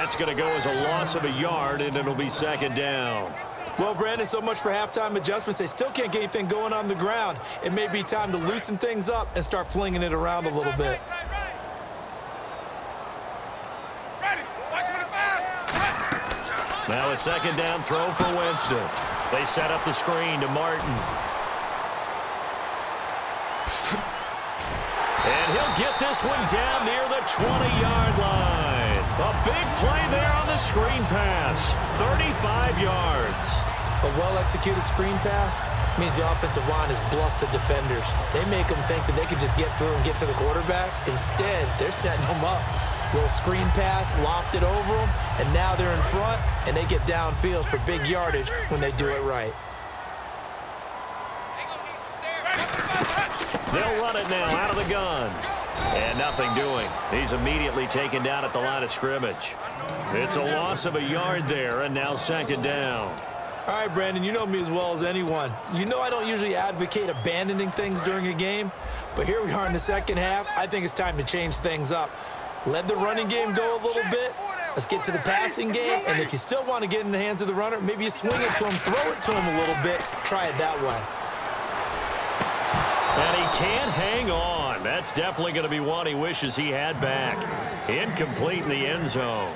That's going to go as a loss of a yard, and it'll be second down. Well, Brandon, so much for halftime adjustments. They still can't get anything going on the ground. It may be time to loosen things up and start flinging it around a little bit. Now a second down throw for Winston. They set up the screen to Martin. And he'll get this one down near the 20-yard line. A big play there on the screen pass. 35 yards. A well-executed screen pass means the offensive line has bluffed the defenders. They make them think that they can just get through and get to the quarterback. Instead, they're setting them up. Little screen pass, lofted over them, and now they're in front, and they get downfield for big yardage when they do it right. They'll run it now out of the gun. And nothing doing. He's immediately taken down at the line of scrimmage. It's a loss of a yard there, and now second down. All right, Brandon, you know me as well as anyone. You know I don't usually advocate abandoning things during a game, but here we are in the second half. I think it's time to change things up. Let the running game go a little bit. Let's get to the passing game, and if you still want to get in the hands of the runner, maybe you swing it to him, throw it to him a little bit, try it that way. And he can't hang on. That's definitely going to be one he wishes he had back. Incomplete in the end zone.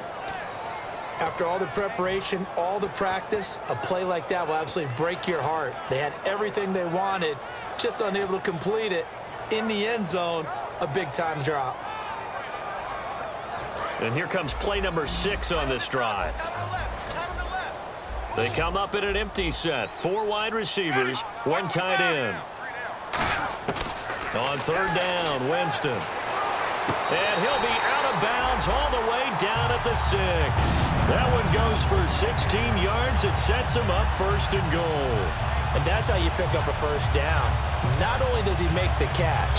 After all the preparation, all the practice, a play like that will absolutely break your heart. They had everything they wanted, just unable to complete it. In the end zone, a big-time drop. And here comes play number 6 on this drive. They come up in an empty set. 4 wide receivers, 1 tight end. On third down, Winston. And he'll be out of bounds all the way down at the 6. That one goes for 16 yards. It sets him up first and goal. And that's how you pick up a first down. Not only does he make the catch,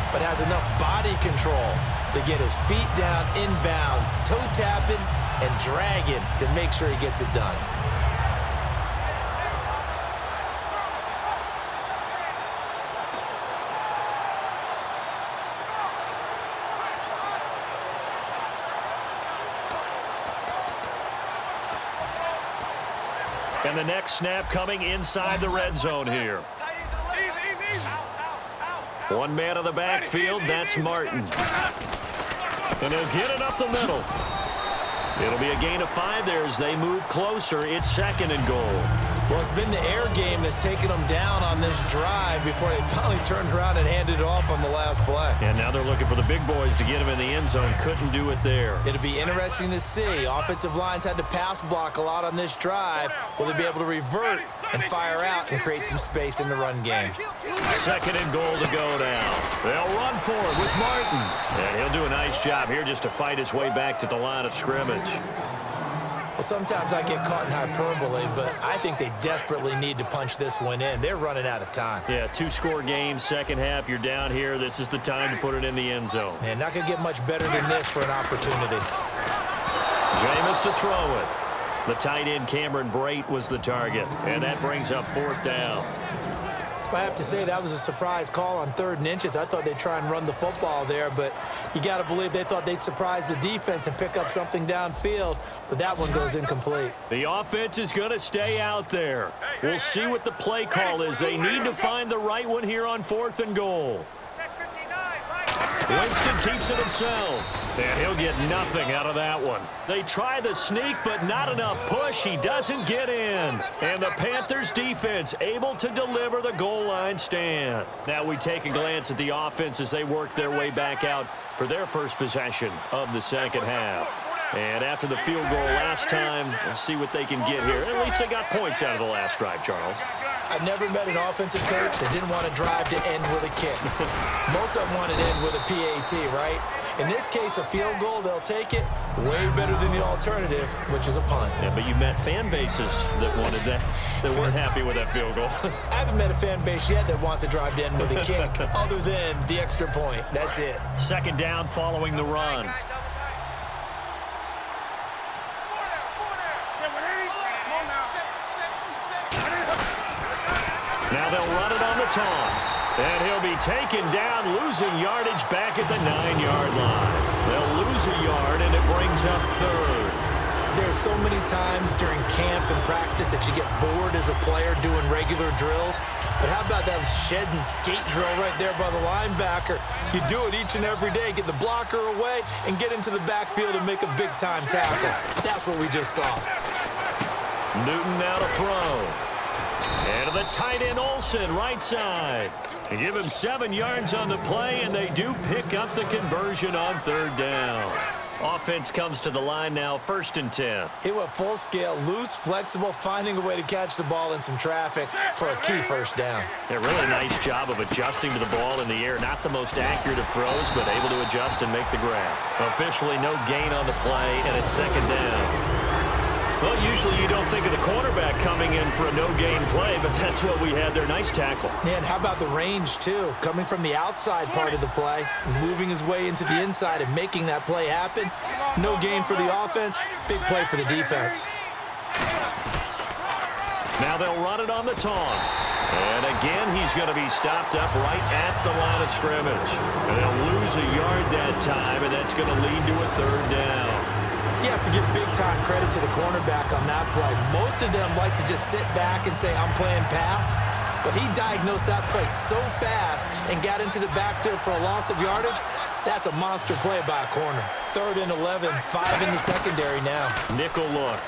but has enough body control to get his feet down inbounds, toe tapping and dragging to make sure he gets it done. And the next snap coming inside the red zone here. One man in the backfield, that's Martin. And he'll get it up the middle. It'll be a gain of 5 there as they move closer. It's second and goal. Well, it's been the air game that's taken them down on this drive before they finally turned around and handed it off on the last play. And now they're looking for the big boys to get him in the end zone. Couldn't do it there. It'll be interesting to see. Offensive lines had to pass block a lot on this drive. Will they be able to revert and fire out and create some space in the run game? Second and goal to go now. They'll run for it with Martin. And he'll do a nice job here just to fight his way back to the line of scrimmage. Well, sometimes I get caught in hyperbole, but I think they desperately need to punch this one in. They're running out of time. Yeah, 2-score game, second half. You're down here. This is the time to put it in the end zone. Man, not going to get much better than this for an opportunity. Jameis to throw it. The tight end, Cameron Brate, was the target. And that brings up 4th down. I have to say that was a surprise call on 3rd and inches. I thought they'd try and run the football there, but you got to believe they thought they'd surprise the defense and pick up something downfield, but that one goes incomplete. The offense is going to stay out there. We'll see what the play call is. They need to find the right one here on 4th and goal. Winston keeps it himself, and he'll get nothing out of that one. They try the sneak, but not enough push. He doesn't get in. And the Panthers defense able to deliver the goal line stand. Now we take a glance at the offense as they work their way back out for their first possession of the second half. And after the field goal last time, we'll see what they can get here. At least they got points out of the last drive, Charles. I've never met an offensive coach that didn't want to drive to end with a kick. Most of them want to end with a PAT, right? In this case, a field goal, they'll take it. Way better than the alternative, which is a punt. Yeah, but you met fan bases that wanted that, that weren't happy with that field goal. I haven't met a fan base yet that wants to drive to end with a kick, other than the extra point. That's it. Second down following the run. Now they'll run it on the toss. And he'll be taken down, losing yardage back at the 9-yard line. They'll lose a yard, and it brings up 3rd. There's so many times during camp and practice that you get bored as a player doing regular drills. But how about that shed and skate drill right there by the linebacker? You do it each and every day. Get the blocker away and get into the backfield and make a big-time tackle. That's what we just saw. Newton now to throw. And to the tight end, Olsen, right side. They give him 7 yards on the play, and they do pick up the conversion on third down. Offense comes to the line now, 1st and 10. He went full scale, loose, flexible, finding a way to catch the ball in some traffic for a key first down. A really nice job of adjusting to the ball in the air. Not the most accurate of throws, but able to adjust and make the grab. Officially no gain on the play, and it's 2nd down. Well, usually you don't think of the cornerback coming in for a no-gain play, but that's what we had there. Nice tackle. And how about the range, too? Coming from the outside part of the play, moving his way into the inside and making that play happen. No gain for the offense, big play for the defense. Now they'll run it on the toss. And again, he's going to be stopped up right at the line of scrimmage. And they'll lose a yard that time, and that's going to lead to a 3rd down. You have to give big-time credit to the cornerback on that play. Most of them like to just sit back and say, I'm playing pass. But he diagnosed that play so fast and got into the backfield for a loss of yardage. That's a monster play by a corner. 3rd and 11, 5 in the secondary now. Nickel look.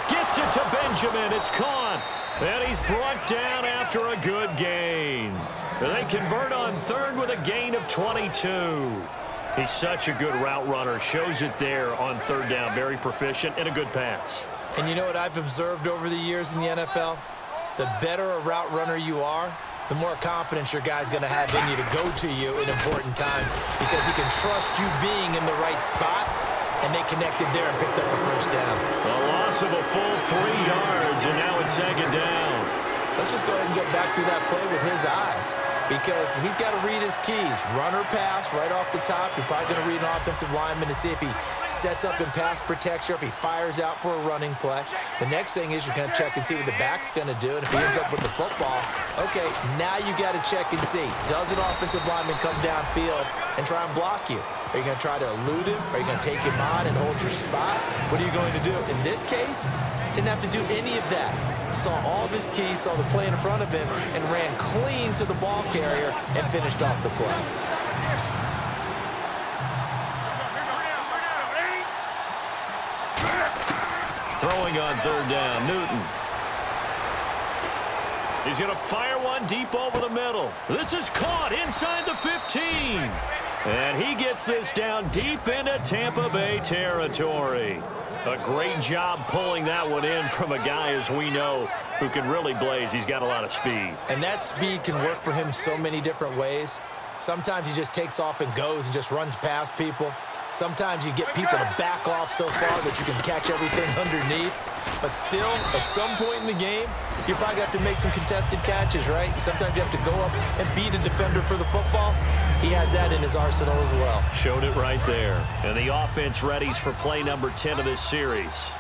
Gets it to Benjamin. It's caught. And he's brought down after a good gain. They convert on 3rd with a gain of 22. He's such a good route runner. Shows it there on 3rd down. Very proficient and a good pass. And you know what I've observed over the years in the NFL? The better a route runner you are, the more confidence your guy's going to have in you to go to you in important times because he can trust you being in the right spot, and they connected there and picked up a 1st down. A loss of a full 3 yards, and now it's 2nd down. Let's just go ahead and get back through that play with his eyes because he's got to read his keys. Run or pass right off the top. You're probably going to read an offensive lineman to see if he sets up in pass protection or if he fires out for a running play. The next thing is you're going to check and see what the back's going to do. And if he ends up with the football, okay, now you got to check and see. Does an offensive lineman come downfield and try and block you? Are you going to try to elude him? Are you going to take him on and hold your spot? What are you going to do? In this case, didn't have to do any of that. Saw all of his keys, saw the play in front of him, and ran clean to the ball carrier and finished off the play. Throwing on 3rd down, Newton. He's going to fire one deep over the middle. This is caught inside the 15. And he gets this down deep into Tampa Bay territory. A great job pulling that one in from a guy, as we know, who can really blaze. He's got a lot of speed. And that speed can work for him so many different ways. Sometimes he just takes off and goes and just runs past people. Sometimes you get people to back off so far that you can catch everything underneath. But still, at some point in the game, you probably have to make some contested catches, right? Sometimes you have to go up and beat a defender for the football. He has that in his arsenal as well. Showed it right there. And the offense readies for play number 10 of this series.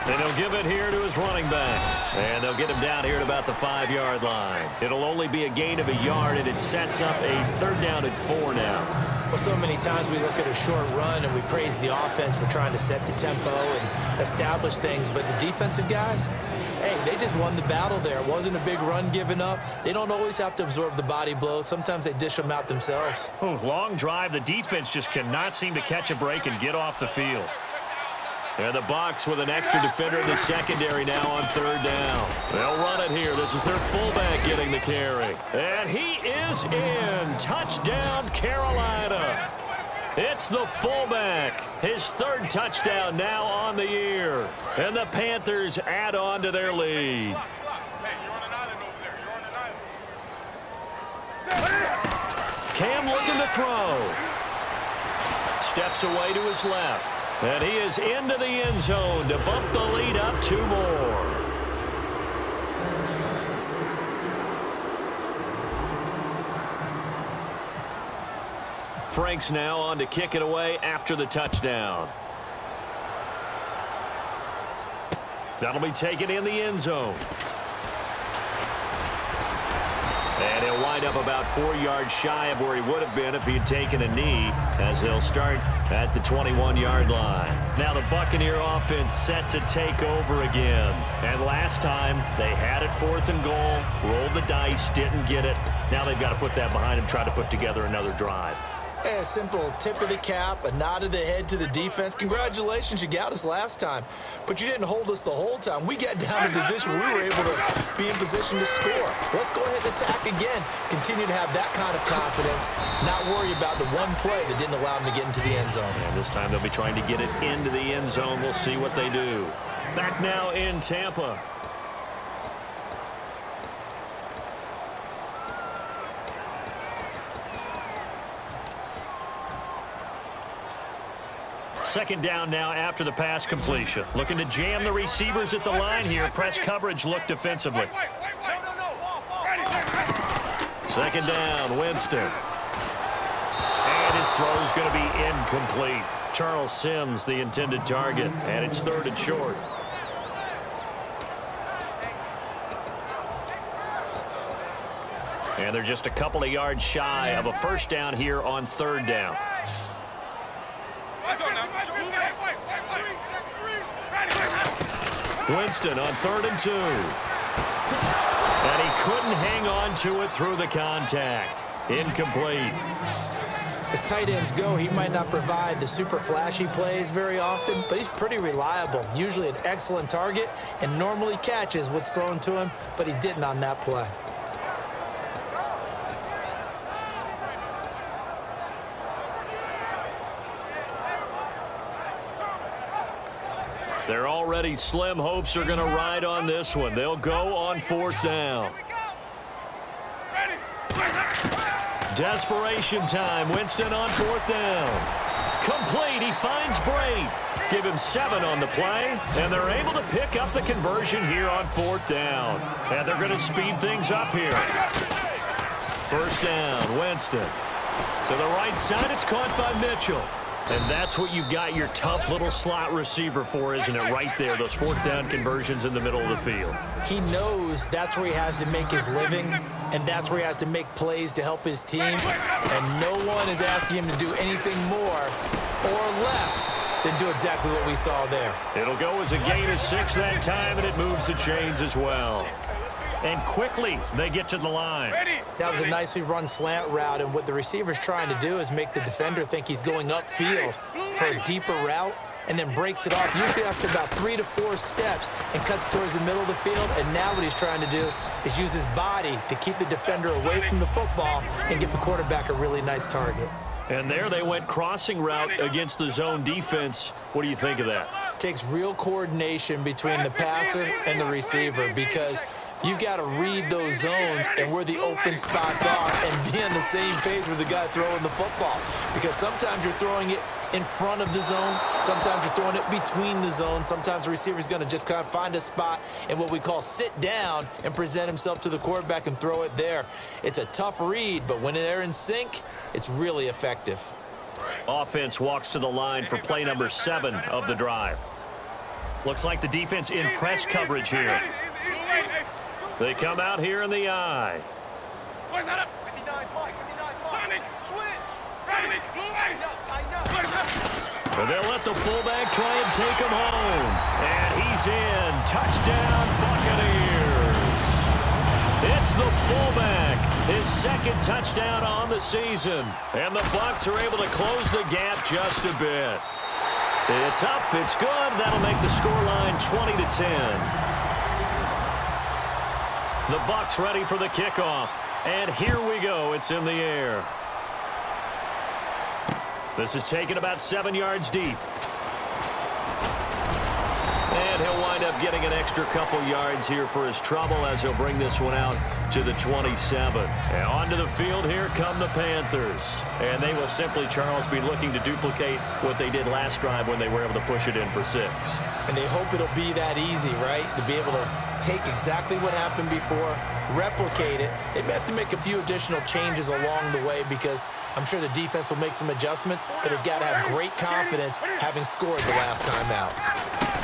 And he'll give it here to his running back. And they'll get him down here at about the 5-yard line. It'll only be a gain of a yard, and it sets up a 3rd down and 4 now. Well, so many times we look at a short run and we praise the offense for trying to set the tempo and establish things, but the defensive guys, hey, they just won the battle there. It wasn't a big run given up. They don't always have to absorb the body blows. Sometimes they dish them out themselves. Long drive. The defense just cannot seem to catch a break and get off the field. And the Bucs with an extra defender in the secondary now on 3rd down. They'll run it here. This is their fullback getting the carry. And he is in. Touchdown, Carolina. It's the fullback. His 3rd touchdown now on the year. And the Panthers add on to their lead. Cam looking to throw. Steps away to his left. And he is into the end zone to bump the lead up 2 more. Franks now on to kick it away after the touchdown. That'll be taken in the end zone. And he'll wind up about 4 yards shy of where he would have been if he had taken a knee, as they'll start at the 21-yard line. Now the Buccaneer offense set to take over again. And last time, they had it 4th and goal, rolled the dice, didn't get it. Now they've got to put that behind them, try to put together another drive. A simple tip of the cap, a nod of the head to the defense. Congratulations, you got us last time. But you didn't hold us the whole time. We got down to a position where we were able to be in position to score. Let's go ahead and attack again. Continue to have that kind of confidence. Not worry about the one play that didn't allow them to get into the end zone. And this time they'll be trying to get it into the end zone. We'll see what they do. Back now in Tampa. Second down now after the pass completion. Looking to jam the receivers at the line here. Press coverage look defensively. Second down, Winston. And his throw is going to be incomplete. Charles Sims, the intended target, and it's 3rd and short. And they're just a couple of yards shy of a first down here on 3rd down. Winston on 3rd and 2. And he couldn't hang on to it through the contact. Incomplete. As tight ends go, he might not provide the super flashy plays very often, but he's pretty reliable. Usually an excellent target and normally catches what's thrown to him, but he didn't on that play. They're already slim hopes are going to ride on this one. They'll go on 4th down. Desperation time. Winston on 4th down. Complete. He finds Bray. Give him 7 on the play, and they're able to pick up the conversion here on 4th down. And they're going to speed things up here. First down, Winston. To the right side, it's caught by Mitchell. And that's what you've got your tough little slot receiver for, isn't it? Right there, those 4th down conversions in the middle of the field. He knows that's where he has to make his living, and that's where he has to make plays to help his team. And no one is asking him to do anything more or less than do exactly what we saw there. It'll go as a gain of 6 that time, and it moves the chains as well. And quickly, they get to the line. That was a nicely run slant route, and what the receiver's trying to do is make the defender think he's going upfield for a deeper route, and then breaks it off, usually after about 3 to 4 steps, and cuts towards the middle of the field. And now what he's trying to do is use his body to keep the defender away from the football and give the quarterback a really nice target. And there they went crossing route against the zone defense. What do you think of that? Takes real coordination between the passer and the receiver, because you've got to read those zones and where the open spots are and be on the same page with the guy throwing the football. Because sometimes you're throwing it in front of the zone. Sometimes you're throwing it between the zones. Sometimes the receiver's going to just kind of find a spot and what we call sit down and present himself to the quarterback and throw it there. It's a tough read, but when they're in sync, it's really effective. Offense walks to the line for play number 7 of the drive. Looks like the defense in press coverage here. They come out here in the eye. And they'll let the fullback try and take him home. And he's in. Touchdown, Buccaneers. It's the fullback. His 2nd touchdown on the season. And the Bucs are able to close the gap just a bit. It's up. It's good. That'll make the scoreline 20-10. The Bucs ready for the kickoff. And here we go. It's in the air. This is taken about 7 yards deep. And he'll wind up getting an extra couple yards here for his trouble as he'll bring this one out to the 27. And onto the field here come the Panthers. And they will simply, Charles, be looking to duplicate what they did last drive when they were able to push it in for 6. And they hope it'll be that easy, right? To be able to take exactly what happened before, replicate it. They may have to make a few additional changes along the way, because I'm sure the defense will make some adjustments, but they've got to have great confidence having scored the last time out.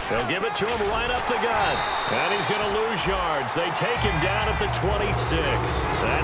They'll give it to him right up the gut. And he's going to lose yards. They take him down at the 26.